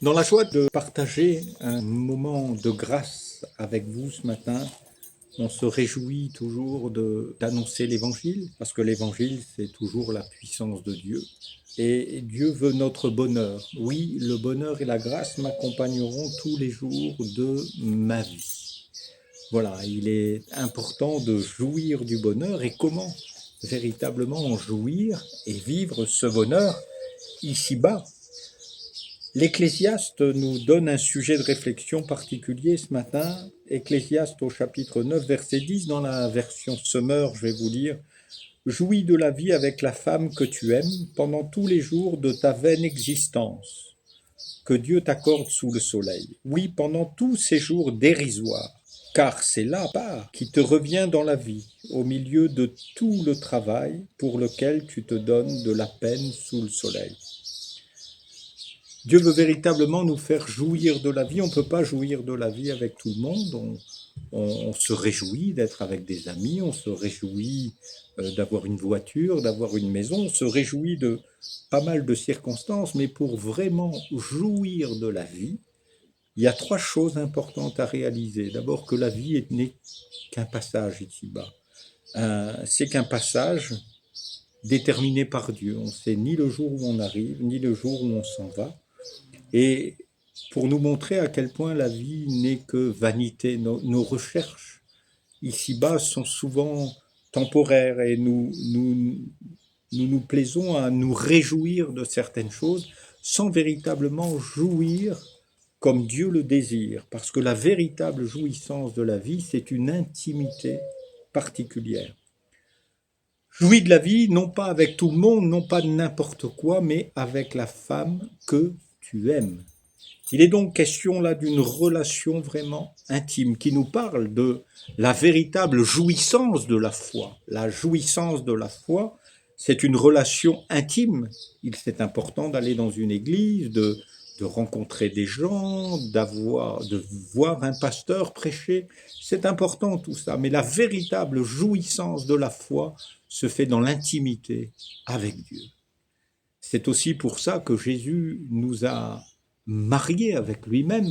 Dans la joie de partager un moment de grâce avec vous ce matin, on se réjouit toujours d'annoncer l'Évangile, parce que l'Évangile, c'est toujours la puissance de Dieu. Et Dieu veut notre bonheur. Oui, le bonheur et la grâce m'accompagneront tous les jours de ma vie. Voilà, il est important de jouir du bonheur. Et comment véritablement en jouir et vivre ce bonheur ici-bas? L'Ecclésiaste nous donne un sujet de réflexion particulier ce matin. Ecclésiaste au chapitre 9, verset 10, dans la version Semeur, je vais vous lire. Jouis de la vie avec la femme que tu aimes pendant tous les jours de ta vaine existence, que Dieu t'accorde sous le soleil. Oui, pendant tous ces jours dérisoires, car c'est là part qui te revient dans la vie, au milieu de tout le travail pour lequel tu te donnes de la peine sous le soleil. Dieu veut véritablement nous faire jouir de la vie. On ne peut pas jouir de la vie avec tout le monde. On se réjouit d'être avec des amis, on se réjouit d'avoir une voiture, d'avoir une maison, on se réjouit de pas mal de circonstances, mais pour vraiment jouir de la vie, il y a 3 choses importantes à réaliser. D'abord que la vie n'est qu'un passage ici-bas. C'est qu'un passage déterminé par Dieu. On ne sait ni le jour où on arrive, ni le jour où on s'en va. Et pour nous montrer à quel point la vie n'est que vanité, nos recherches ici-bas sont souvent temporaires et nous plaisons à nous réjouir de certaines choses sans véritablement jouir comme Dieu le désire. Parce que la véritable jouissance de la vie, c'est une intimité particulière. Jouis de la vie, non pas avec tout le monde, non pas n'importe quoi, mais avec la femme que tu aimes. Il est donc question là d'une relation vraiment intime qui nous parle de la véritable jouissance de la foi. La jouissance de la foi, c'est une relation intime. C'est important d'aller dans une église, de rencontrer des gens, de voir un pasteur prêcher. C'est important tout ça, mais la véritable jouissance de la foi se fait dans l'intimité avec Dieu. C'est aussi pour ça que Jésus nous a mariés avec lui-même,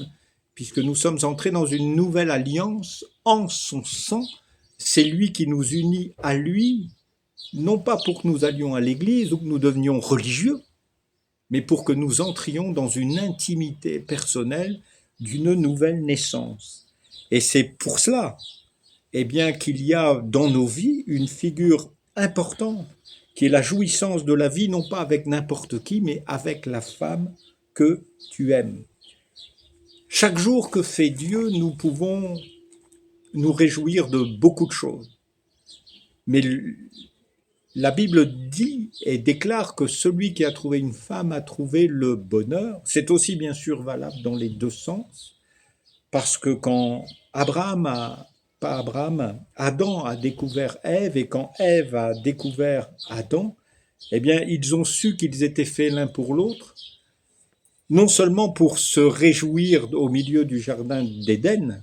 puisque nous sommes entrés dans une nouvelle alliance en son sang. C'est lui qui nous unit à lui, non pas pour que nous allions à l'église ou que nous devenions religieux, mais pour que nous entrions dans une intimité personnelle d'une nouvelle naissance. Et c'est pour cela, eh bien, qu'il y a dans nos vies une figure importante, qui est la jouissance de la vie, non pas avec n'importe qui, mais avec la femme que tu aimes. Chaque jour que fait Dieu, nous pouvons nous réjouir de beaucoup de choses. Mais la Bible dit et déclare que celui qui a trouvé une femme a trouvé le bonheur. C'est aussi bien sûr valable dans les deux sens, parce que quand Adam a découvert Ève, et quand Ève a découvert Adam, eh bien, ils ont su qu'ils étaient faits l'un pour l'autre, non seulement pour se réjouir au milieu du jardin d'Éden,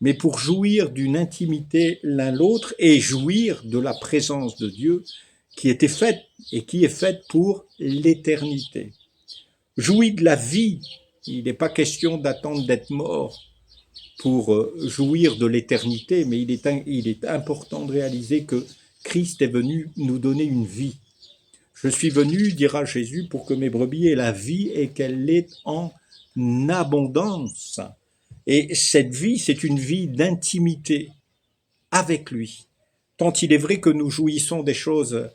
mais pour jouir d'une intimité l'un l'autre et jouir de la présence de Dieu qui était faite et qui est faite pour l'éternité. Jouir de la vie, il n'est pas question d'attendre d'être mort pour jouir de l'éternité, mais il est important de réaliser que Christ est venu nous donner une vie. Je suis venu, dira Jésus, pour que mes brebis aient la vie et qu'elle l'ait en abondance. Et cette vie, c'est une vie d'intimité avec lui. Tant il est vrai que nous jouissons des choses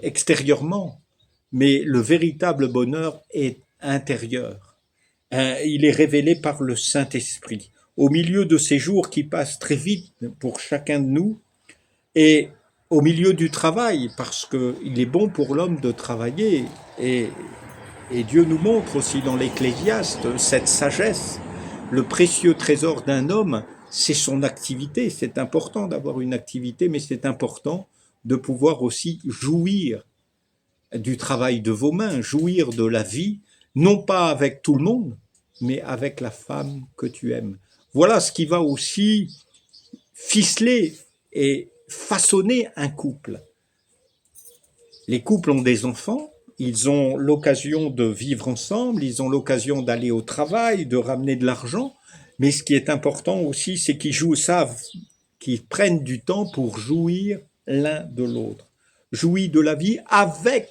extérieurement, mais le véritable bonheur est intérieur. Il est révélé par le Saint-Esprit. Au milieu de ces jours qui passent très vite pour chacun de nous, et au milieu du travail, parce qu'il est bon pour l'homme de travailler, et Dieu nous montre aussi dans l'Ecclésiaste cette sagesse. Le précieux trésor d'un homme, c'est son activité. C'est important d'avoir une activité, mais c'est important de pouvoir aussi jouir du travail de vos mains, jouir de la vie, non pas avec tout le monde, mais avec la femme que tu aimes. Voilà ce qui va aussi ficeler et façonner un couple. Les couples ont des enfants, ils ont l'occasion de vivre ensemble, ils ont l'occasion d'aller au travail, de ramener de l'argent, mais ce qui est important aussi, c'est qu'ils savent, qu'ils prennent du temps pour jouir l'un de l'autre. Jouis de la vie avec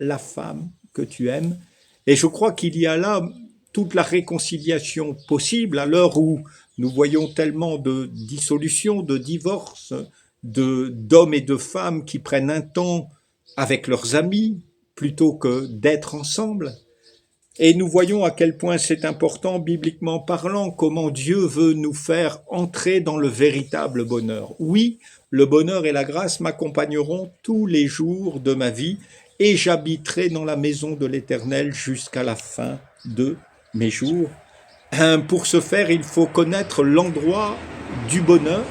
la femme que tu aimes. Et je crois qu'il y a là toute la réconciliation possible à l'heure où nous voyons tellement de dissolutions, de divorces, d'hommes et de femmes qui prennent un temps avec leurs amis plutôt que d'être ensemble. Et nous voyons à quel point c'est important, bibliquement parlant, comment Dieu veut nous faire entrer dans le véritable bonheur. Oui, le bonheur et la grâce m'accompagneront tous les jours de ma vie et j'habiterai dans la maison de l'Éternel jusqu'à la fin de mes jours. Pour ce faire, il faut connaître l'endroit du bonheur.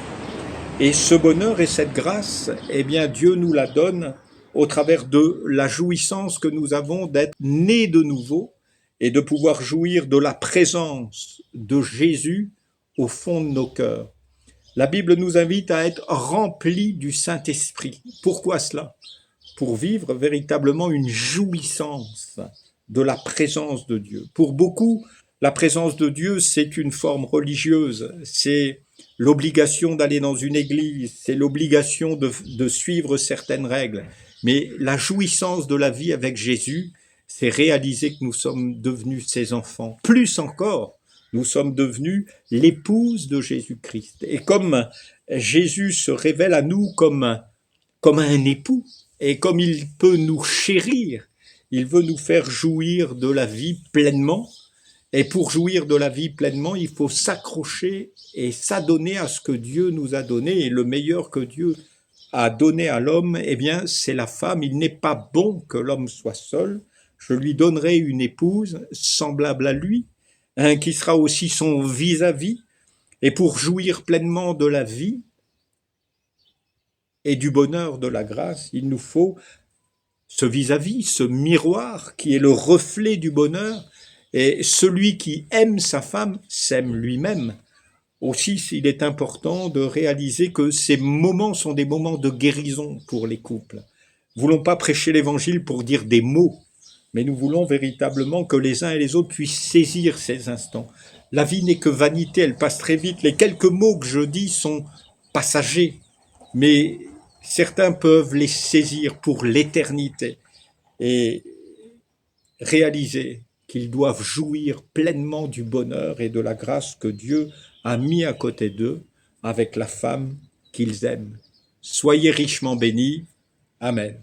Et ce bonheur et cette grâce, eh bien, Dieu nous la donne au travers de la jouissance que nous avons d'être nés de nouveau et de pouvoir jouir de la présence de Jésus au fond de nos cœurs. La Bible nous invite à être remplis du Saint-Esprit. Pourquoi cela? Pour vivre véritablement une jouissance de la présence de Dieu. Pour beaucoup, la présence de Dieu, c'est une forme religieuse, c'est l'obligation d'aller dans une église, c'est l'obligation de suivre certaines règles. Mais la jouissance de la vie avec Jésus, c'est réaliser que nous sommes devenus ses enfants. Plus encore, nous sommes devenus l'épouse de Jésus-Christ. Et comme Jésus se révèle à nous comme un époux, et comme il peut nous chérir, il veut nous faire jouir de la vie pleinement. Et pour jouir de la vie pleinement, il faut s'accrocher et s'adonner à ce que Dieu nous a donné. Et le meilleur que Dieu a donné à l'homme, eh bien, c'est la femme. Il n'est pas bon que l'homme soit seul. Je lui donnerai une épouse semblable à lui, qui sera aussi son vis-à-vis. Et pour jouir pleinement de la vie et du bonheur de la grâce, il nous faut ce vis-à-vis, ce miroir qui est le reflet du bonheur. Et celui qui aime sa femme s'aime lui-même. Aussi, il est important de réaliser que ces moments sont des moments de guérison pour les couples. Nous ne voulons pas prêcher l'évangile pour dire des mots, mais nous voulons véritablement que les uns et les autres puissent saisir ces instants. La vie n'est que vanité, elle passe très vite. Les quelques mots que je dis sont passagers, mais certains peuvent les saisir pour l'éternité et réaliser qu'ils doivent jouir pleinement du bonheur et de la grâce que Dieu a mis à côté d'eux avec la femme qu'ils aiment. Soyez richement bénis. Amen.